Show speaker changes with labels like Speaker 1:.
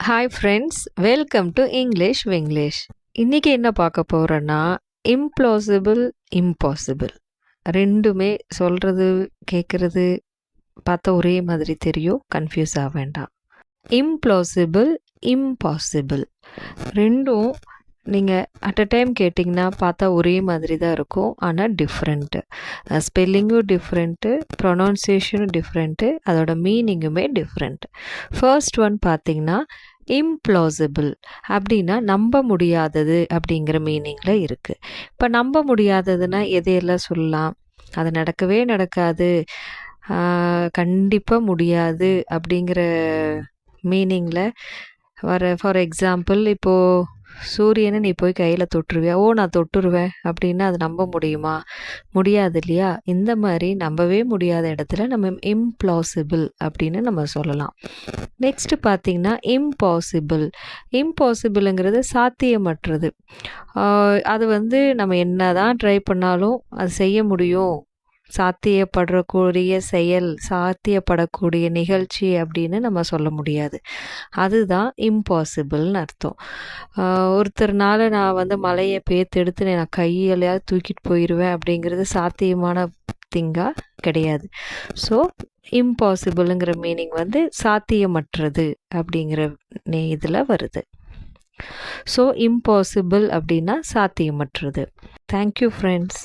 Speaker 1: Hi friends, welcome to English Vinglish. இன்றைக்கி என்ன பார்க்க போகிறோன்னா, இம்ப்ளாசிபிள், இம்பாசிபிள் ரெண்டுமே சொல்கிறது கேட்குறது பார்த்தா ஒரே மாதிரி தெரியும், கன்ஃபியூஸ் ஆக வேண்டாம். இம்ப்ளாசிபிள், இம்பாசிபிள் ரெண்டும் நீங்கள் அட் அ டைம் கேட்டிங்கன்னா பார்த்தா ஒரே மாதிரி தான் இருக்கும், ஆனால் டிஃப்ரெண்ட்டு. ஸ்பெல்லிங்கும் டிஃப்ரெண்ட்டு, ப்ரொனவுன்சியேஷனும் டிஃப்ரெண்ட்டு, அதோட மீனிங்குமே டிஃப்ரெண்ட். ஃபர்ஸ்ட் ஒன் பார்த்திங்கன்னா இம்ப்ளாசிபிள் அப்படின்னா நம்ப முடியாதது அப்படிங்கிற மீனிங்கில் இருக்குது. இப்போ நம்ப முடியாததுன்னா எதையெல்லாம் சொல்லலாம்? அது நடக்கவே நடக்காது, கண்டிப்பாக முடியாது அப்படிங்கிற மீனிங்கில் வர. ஃபார் எக்ஸாம்பிள், இப்போது சூரியனை நீ போய் கையில் தொட்டுருவியா? ஓ, நான் தொட்டுருவேன் அப்படின்னா அது நம்ப முடியுமா? முடியாது இல்லையா? இந்த மாதிரி நம்பவே முடியாத இடத்துல நம்ம இம்ப்ளாசிபிள் அப்படின்னு நம்ம சொல்லலாம். நெக்ஸ்ட்டு பார்த்திங்கன்னா இம்பாசிபிள். இம்பாசிபிளுங்கிறது சாத்தியமற்றது. அது நம்ம என்ன தான் ட்ரை பண்ணாலும் அது செய்ய முடியும், சாத்தியப்படக்கூடிய செயல், சாத்தியப்படக்கூடிய நிகழ்ச்சி அப்படின்னு நம்ம சொல்ல முடியாது. அதுதான் இம்பாசிபிள்னு அர்த்தம். ஒருத்தர்னால நான் மலையை பேத்தெடுத்து நான் கையிலையாவது தூக்கிட்டு போயிடுவேன் அப்படிங்கிறது சாத்தியமான திங்காக கிடையாது. ஸோ இம்பாசிபிளுங்கிற மீனிங் சாத்தியமற்றது அப்படிங்கிற இதில் வருது. ஸோ இம்பாசிபிள் அப்படின்னா சாத்தியமற்றது. Thank you friends.